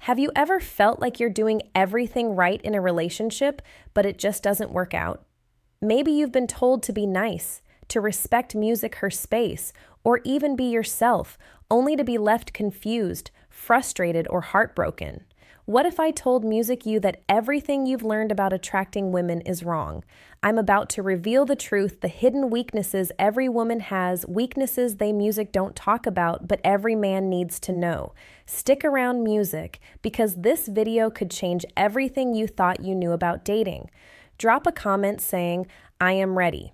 Have you ever felt like you're doing everything right in a relationship, but it just doesn't work out? Maybe you've been told to be nice, to respect music her space, or even be yourself, only to be left confused, frustrated, or heartbroken. What if I told Music You that everything you've learned about attracting women is wrong? I'm about to reveal the truth, the hidden weaknesses every woman has, weaknesses they music don't talk about, but every man needs to know. Stick around, Music, because this video could change everything you thought you knew about dating. Drop a comment saying, "I am ready,"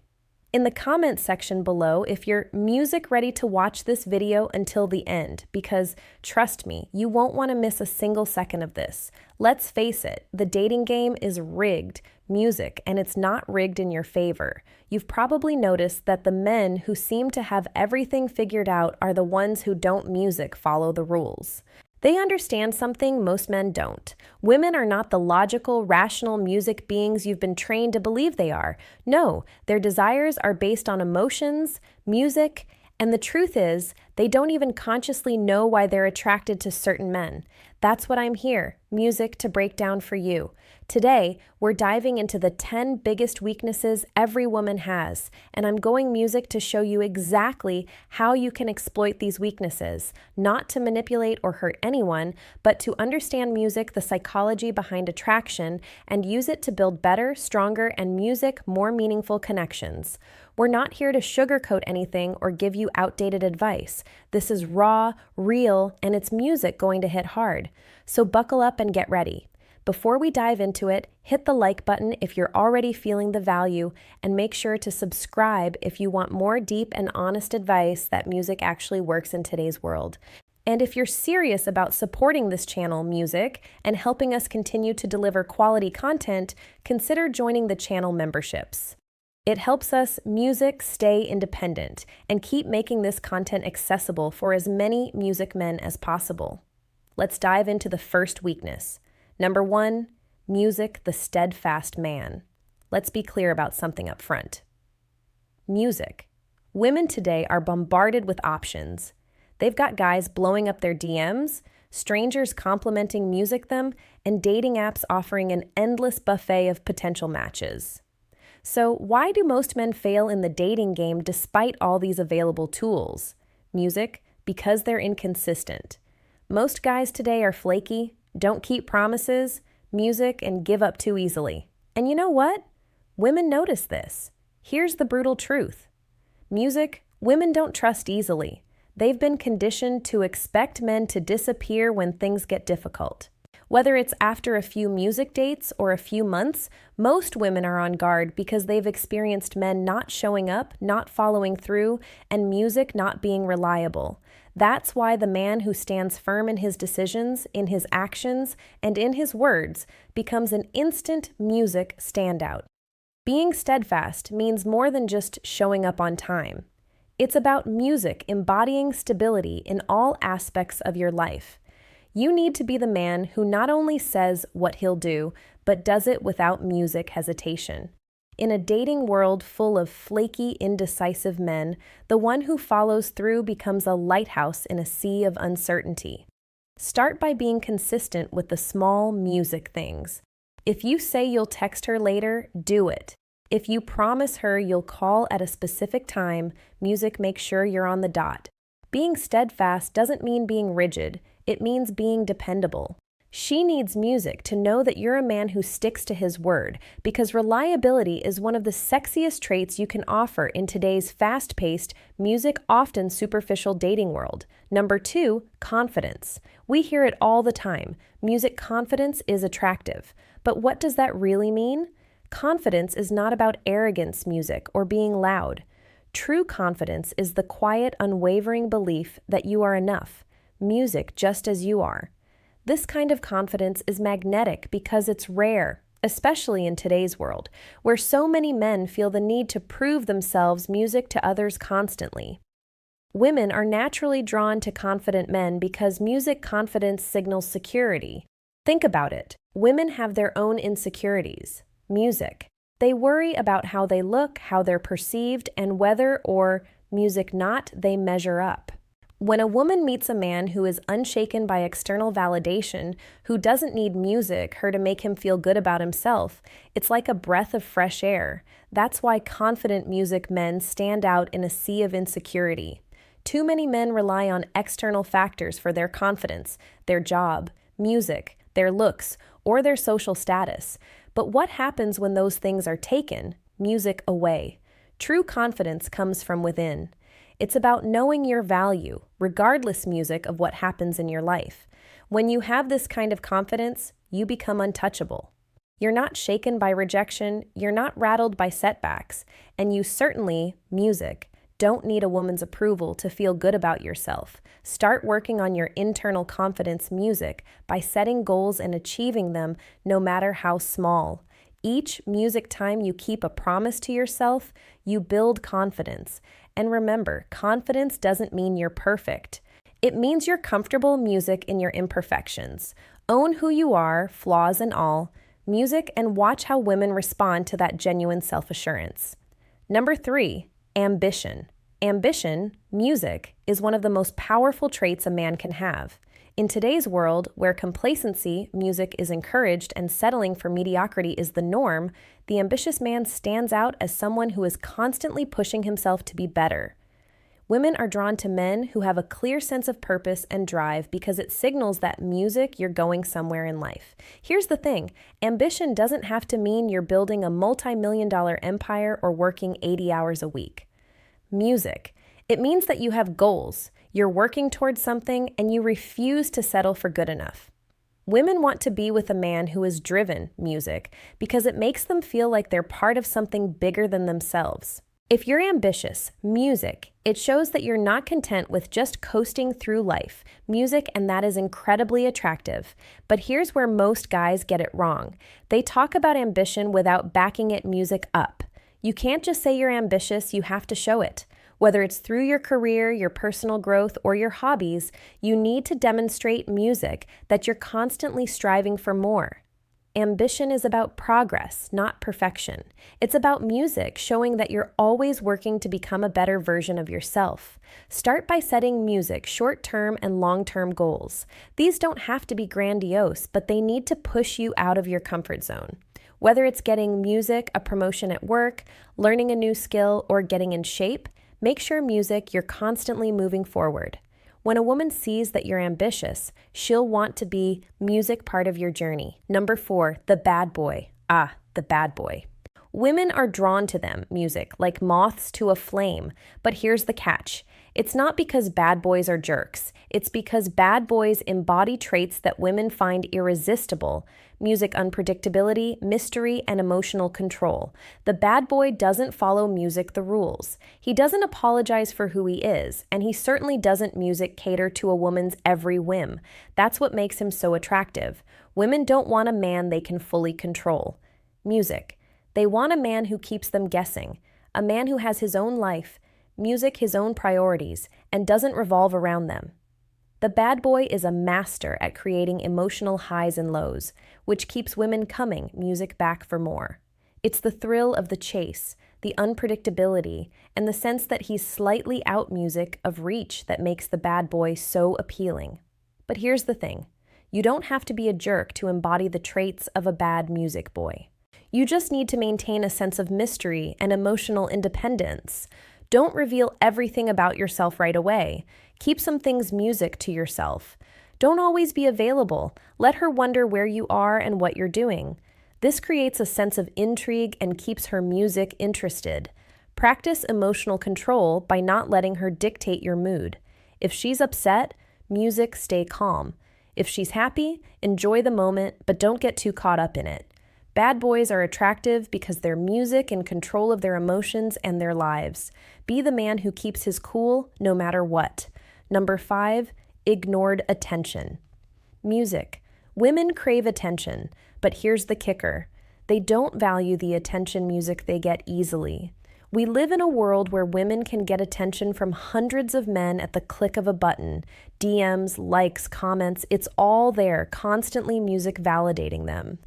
in the comment section below if you're music ready to watch this video until the end, because trust me, you won't want to miss a single second of this. Let's face it, the dating game is rigged, music, and it's not rigged in your favor. You've probably noticed that the men who seem to have everything figured out are the ones who don't music follow the rules. They understand something most men don't. Women are not the logical, rational music beings you've been trained to believe they are. No, their desires are based on emotions, music, and the truth is, they don't even consciously know why they're attracted to certain men. That's what I'm here, music, to break down for you. Today, we're diving into the 10 biggest weaknesses every woman has, and I'm going music to show you exactly how you can exploit these weaknesses, not to manipulate or hurt anyone, but to understand music, the psychology behind attraction, and use it to build better, stronger, and music more meaningful connections. We're not here to sugarcoat anything or give you outdated advice. This is raw, real, and it's music going to hit hard. So buckle up and get ready. Before we dive into it, hit the like button if you're already feeling the value, and make sure to subscribe if you want more deep and honest advice that music actually works in today's world. And if you're serious about supporting this channel, Music, and helping us continue to deliver quality content, consider joining the channel memberships. It helps us, Music, stay independent and keep making this content accessible for as many music men as possible. Let's dive into the first weakness. Number 1, music, the steadfast man. Let's be clear about something up front. Music. Women today are bombarded with options. They've got guys blowing up their DMs, strangers complimenting music them, and dating apps offering an endless buffet of potential matches. So why do most men fail in the dating game despite all these available tools? Music, because they're inconsistent. Most guys today are flaky, don't keep promises, music, and give up too easily. And you know what? Women notice this. Here's the brutal truth. Music, women don't trust easily. They've been conditioned to expect men to disappear when things get difficult. Whether it's after a few music dates or a few months, most women are on guard because they've experienced men not showing up, not following through, and music not being reliable. That's why the man who stands firm in his decisions, in his actions, and in his words becomes an instant music standout. Being steadfast means more than just showing up on time. It's about music embodying stability in all aspects of your life. You need to be the man who not only says what he'll do, but does it without music hesitation. In a dating world full of flaky, indecisive men, the one who follows through becomes a lighthouse in a sea of uncertainty. Start by being consistent with the small music things. If you say you'll text her later, do it. If you promise her you'll call at a specific time, music makes sure you're on the dot. Being steadfast doesn't mean being rigid. It means being dependable. She needs music to know that you're a man who sticks to his word, because reliability is one of the sexiest traits you can offer in today's fast-paced, music often superficial dating world. Number 2, confidence. We hear it all the time. Music confidence is attractive. But what does that really mean? Confidence is not about arrogance, music, or being loud. True confidence is the quiet, unwavering belief that you are enough. Music just as you are. This kind of confidence is magnetic because it's rare, especially in today's world, where so many men feel the need to prove themselves music to others constantly. Women are naturally drawn to confident men because music confidence signals security. Think about it. Women have their own insecurities. Music. They worry about how they look, how they're perceived, and whether or, music not, they measure up. When a woman meets a man who is unshaken by external validation, who doesn't need her to make him feel good about himself, it's like a breath of fresh air. That's why confident music men stand out in a sea of insecurity. Too many men rely on external factors for their confidence, their job, music, their looks, or their social status. But what happens when those things are taken, music, away? True confidence comes from within. It's about knowing your value, regardless music of what happens in your life. When you have this kind of confidence, you become untouchable. You're not shaken by rejection, you're not rattled by setbacks, and you certainly, music, don't need a woman's approval to feel good about yourself. Start working on your internal confidence, music, by setting goals and achieving them no matter how small. Each music time you keep a promise to yourself, you build confidence. And remember, confidence doesn't mean you're perfect. It means you're comfortable, music, in your imperfections. Own who you are, flaws and all, music, and watch how women respond to that genuine self-assurance. Number 3, ambition. Ambition, music, is one of the most powerful traits a man can have. In today's world, where complacency, music, is encouraged and settling for mediocrity is the norm, the ambitious man stands out as someone who is constantly pushing himself to be better. Women are drawn to men who have a clear sense of purpose and drive because it signals that music, you're going somewhere in life. Here's the thing, ambition doesn't have to mean you're building a multi-million-dollar empire or working 80 hours a week. Music, it means that you have goals. You're working towards something and you refuse to settle for good enough. Women want to be with a man who is driven, music, because it makes them feel like they're part of something bigger than themselves. If you're ambitious, music, it shows that you're not content with just coasting through life, music, and that is incredibly attractive. But here's where most guys get it wrong. They talk about ambition without backing it music up. You can't just say you're ambitious, you have to show it. Whether it's through your career, your personal growth, or your hobbies, you need to demonstrate music that you're constantly striving for more. Ambition is about progress, not perfection. It's about music showing that you're always working to become a better version of yourself. Start by setting music short-term and long-term goals. These don't have to be grandiose, but they need to push you out of your comfort zone. Whether it's getting music, a promotion at work, learning a new skill, or getting in shape, make sure music, you're constantly moving forward. When a woman sees that you're ambitious, she'll want to be music part of your journey. Number 4, the bad boy. The bad boy. Women are drawn to them, music, like moths to a flame. But here's the catch. It's not because bad boys are jerks. It's because bad boys embody traits that women find irresistible. Music unpredictability, mystery, and emotional control. The bad boy doesn't follow music the rules. He doesn't apologize for who he is, and he certainly doesn't music cater to a woman's every whim. That's what makes him so attractive. Women don't want a man they can fully control. Music. They want a man who keeps them guessing, a man who has his own life, music his own priorities, and doesn't revolve around them. The bad boy is a master at creating emotional highs and lows, which keeps women coming, music, back for more. It's the thrill of the chase, the unpredictability, and the sense that he's slightly out music of reach that makes the bad boy so appealing. But here's the thing. You don't have to be a jerk to embody the traits of a bad music boy. You just need to maintain a sense of mystery and emotional independence. Don't reveal everything about yourself right away. Keep some things music to yourself. Don't always be available. Let her wonder where you are and what you're doing. This creates a sense of intrigue and keeps her music interested. Practice emotional control by not letting her dictate your mood. If she's upset, music, stay calm. If she's happy, enjoy the moment, but don't get too caught up in it. Bad boys are attractive because they're music in control of their emotions and their lives. Be the man who keeps his cool no matter what. Number 5, ignored attention. Music. Women crave attention, but here's the kicker. They don't value the attention music they get easily. We live in a world where women can get attention from hundreds of men at the click of a button. DMs, likes, comments, it's all there, constantly music validating them.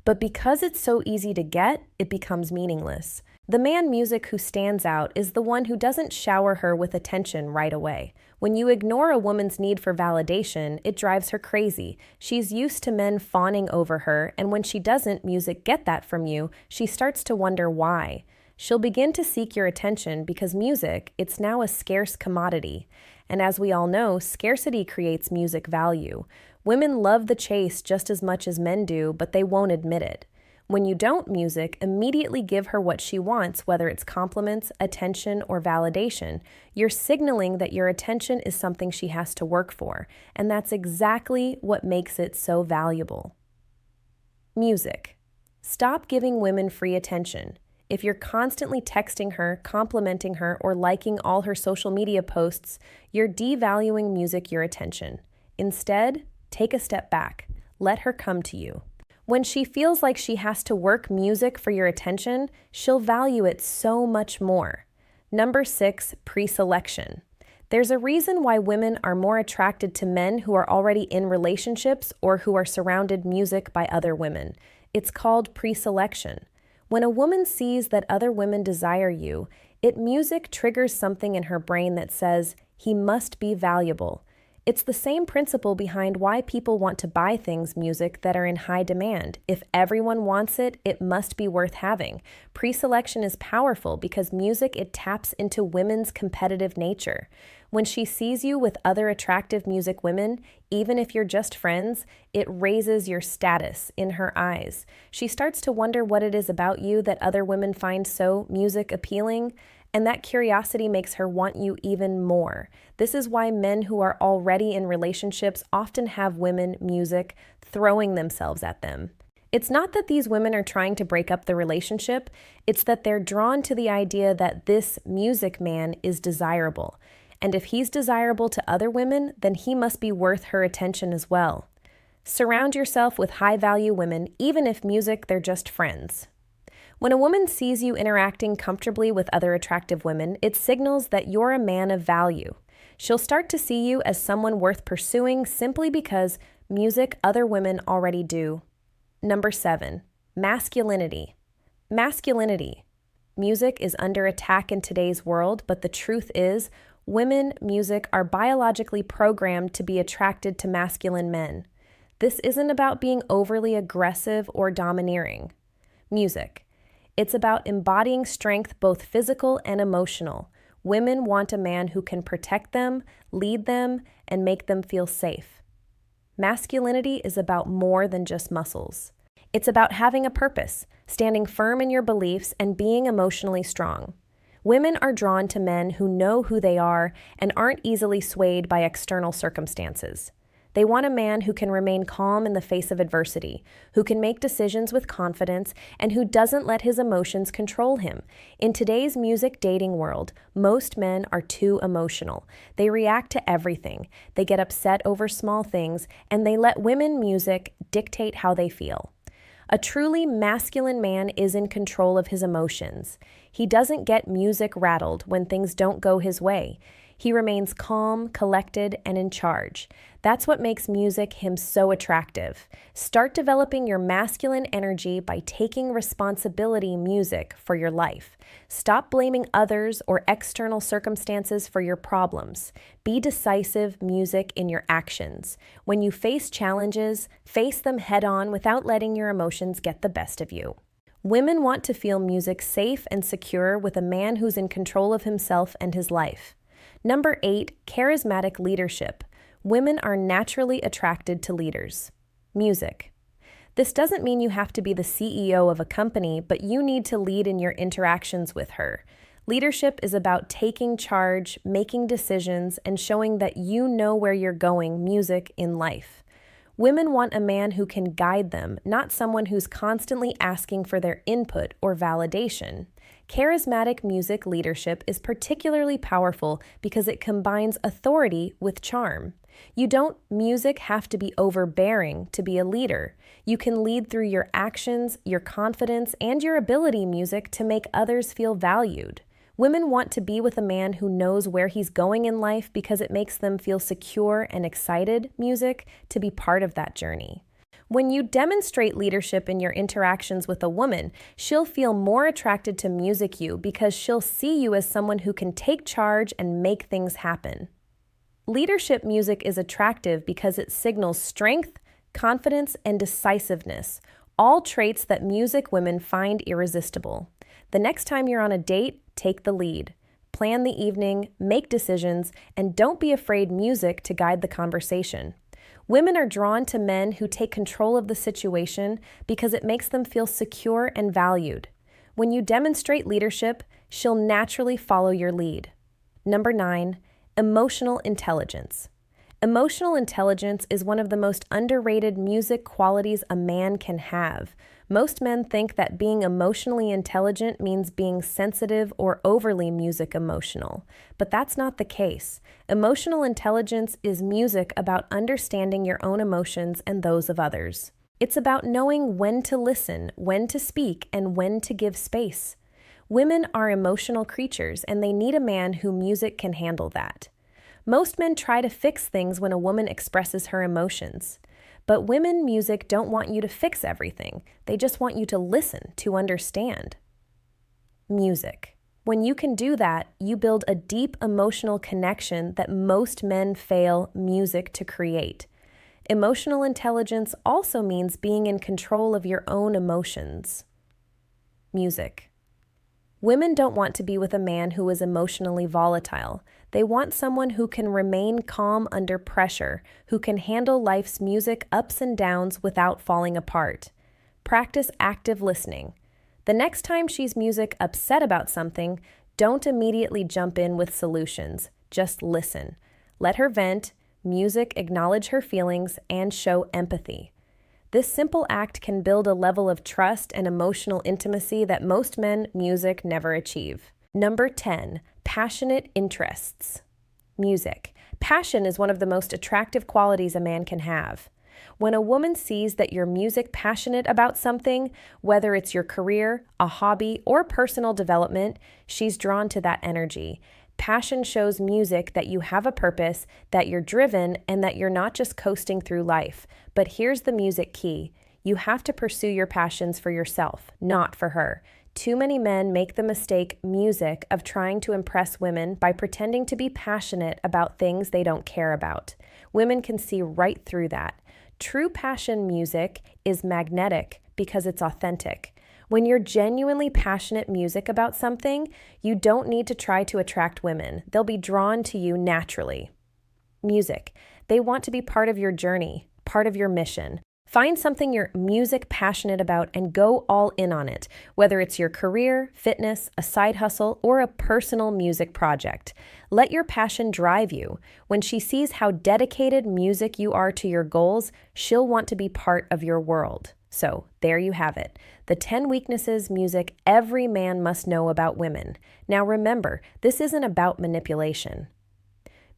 But because it's so easy to get, it becomes meaningless. The man music who stands out is the one who doesn't shower her with attention right away. When you ignore a woman's need for validation, it drives her crazy. She's used to men fawning over her, and when she doesn't music get that from you, she starts to wonder why. She'll begin to seek your attention because music, it's now a scarce commodity. And as we all know, scarcity creates music value. Women love the chase just as much as men do, but they won't admit it. When you don't music, immediately give her what she wants, whether it's compliments, attention, or validation. You're signaling that your attention is something she has to work for, and that's exactly what makes it so valuable. Music. Stop giving women free attention. If you're constantly texting her, complimenting her, or liking all her social media posts, you're devaluing music your attention. Instead, take a step back. Let her come to you. When she feels like she has to work music for your attention, she'll value it so much more. Number 6, pre-selection. There's a reason why women are more attracted to men who are already in relationships or who are surrounded music by other women. It's called pre-selection. When a woman sees that other women desire you, music triggers something in her brain that says, he must be valuable. It's the same principle behind why people want to buy things music that are in high demand. If everyone wants it, it must be worth having. Pre-selection is powerful because music, it taps into women's competitive nature. When she sees you with other attractive music women, even if you're just friends, it raises your status in her eyes. She starts to wonder what it is about you that other women find so music appealing, and that curiosity makes her want you even more. This is why men who are already in relationships often have women music throwing themselves at them. It's not that these women are trying to break up the relationship, it's that they're drawn to the idea that this music man is desirable. And if he's desirable to other women, then he must be worth her attention as well. Surround yourself with high-value women, even if music, they're just friends. When a woman sees you interacting comfortably with other attractive women, it signals that you're a man of value. She'll start to see you as someone worth pursuing simply because music other women already do. Number 7, masculinity. Masculinity. Music is under attack in today's world, but the truth is, women music are biologically programmed to be attracted to masculine men. This isn't about being overly aggressive or domineering. Music. It's about embodying strength, both physical and emotional. Women want a man who can protect them, lead them, and make them feel safe. Masculinity is about more than just muscles. It's about having a purpose, standing firm in your beliefs, and being emotionally strong. Women are drawn to men who know who they are and aren't easily swayed by external circumstances. They want a man who can remain calm in the face of adversity, who can make decisions with confidence, and who doesn't let his emotions control him. In today's music dating world, most men are too emotional. They react to everything. They get upset over small things, and they let women music dictate how they feel. A truly masculine man is in control of his emotions. He doesn't get music rattled when things don't go his way. He remains calm, collected, and in charge. That's what makes music him so attractive. Start developing your masculine energy by taking responsibility music for your life. Stop blaming others or external circumstances for your problems. Be decisive music in your actions. When you face challenges, face them head on without letting your emotions get the best of you. Women want to feel music safe and secure with a man who's in control of himself and his life. Number 8, charismatic leadership. Women are naturally attracted to leaders. Music. This doesn't mean you have to be the CEO of a company, but you need to lead in your interactions with her. Leadership is about taking charge, making decisions, and showing that you know where you're going, music, in life. Women want a man who can guide them, not someone who's constantly asking for their input or validation. Charismatic music leadership is particularly powerful because it combines authority with charm. You don't music have to be overbearing to be a leader. You can lead through your actions, your confidence, and your ability music to make others feel valued. Women want to be with a man who knows where he's going in life because it makes them feel secure and excited music to be part of that journey. When you demonstrate leadership in your interactions with a woman, she'll feel more attracted to music you because she'll see you as someone who can take charge and make things happen. Leadership music is attractive because it signals strength, confidence, and decisiveness, all traits that music women find irresistible. The next time you're on a date, take the lead. Plan the evening, make decisions, and don't be afraid music to guide the conversation. Women are drawn to men who take control of the situation because it makes them feel secure and valued. When you demonstrate leadership, she'll naturally follow your lead. Number 9, emotional intelligence. Emotional intelligence is one of the most underrated music qualities a man can have. Most men think that being emotionally intelligent means being sensitive or overly music emotional, but that's not the case. Emotional intelligence is music about understanding your own emotions and those of others. It's about knowing when to listen, when to speak, and when to give space. Women are emotional creatures, and they need a man who music can handle that. Most men try to fix things when a woman expresses her emotions. But women music don't want you to fix everything. They just want you to listen, to understand. Music. When you can do that, you build a deep emotional connection that most men fail music to create. Emotional intelligence also means being in control of your own emotions. Music. Women don't want to be with a man who is emotionally volatile. They want someone who can remain calm under pressure, who can handle life's music ups and downs without falling apart. Practice active listening. The next time she's music upset about something, don't immediately jump in with solutions. Just listen. Let her vent, music acknowledge her feelings, and show empathy. This simple act can build a level of trust and emotional intimacy that most men music never achieve. Number 10, passionate interests. Music. Passion is one of the most attractive qualities a man can have. When a woman sees that you're music passionate about something, whether it's your career, a hobby, or personal development, she's drawn to that energy. Passion shows music that you have a purpose, that you're driven, and that you're not just coasting through life. But here's the music key. You have to pursue your passions for yourself, not for her. Too many men make the mistake music of trying to impress women by pretending to be passionate about things they don't care about. Women can see right through that. True passion music is magnetic because it's authentic. When you're genuinely passionate music about something, you don't need to try to attract women. They'll be drawn to you naturally. Music. They want to be part of your journey, part of your mission. Find something you're music passionate about and go all in on it, whether it's your career, fitness, a side hustle, or a personal music project. Let your passion drive you. When she sees how dedicated music you are to your goals, she'll want to be part of your world. So, there you have it. The 10 weaknesses music every man must know about women. Now remember, this isn't about manipulation.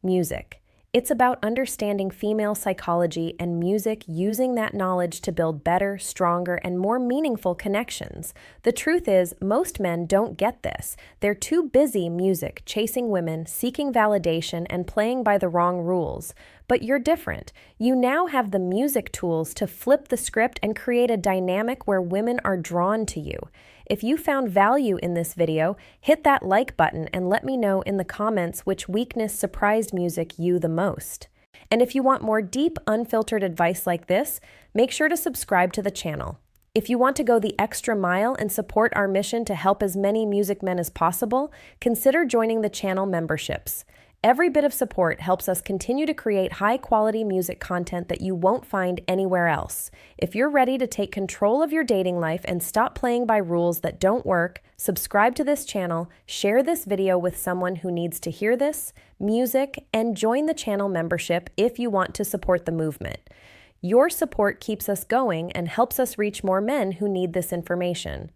Music. It's about understanding female psychology and music using that knowledge to build better, stronger, and more meaningful connections. The truth is, most men don't get this. They're too busy music, chasing women, seeking validation, and playing by the wrong rules. But you're different. You now have the music tools to flip the script and create a dynamic where women are drawn to you. If you found value in this video, hit that like button and let me know in the comments which weakness surprised music you the most. And if you want more deep, unfiltered advice like this, make sure to subscribe to the channel. If you want to go the extra mile and support our mission to help as many music men as possible, consider joining the channel memberships. Every bit of support helps us continue to create high-quality music content that you won't find anywhere else. If you're ready to take control of your dating life and stop playing by rules that don't work, subscribe to this channel, share this video with someone who needs to hear this, music, and join the channel membership if you want to support the movement. Your support keeps us going and helps us reach more men who need this information.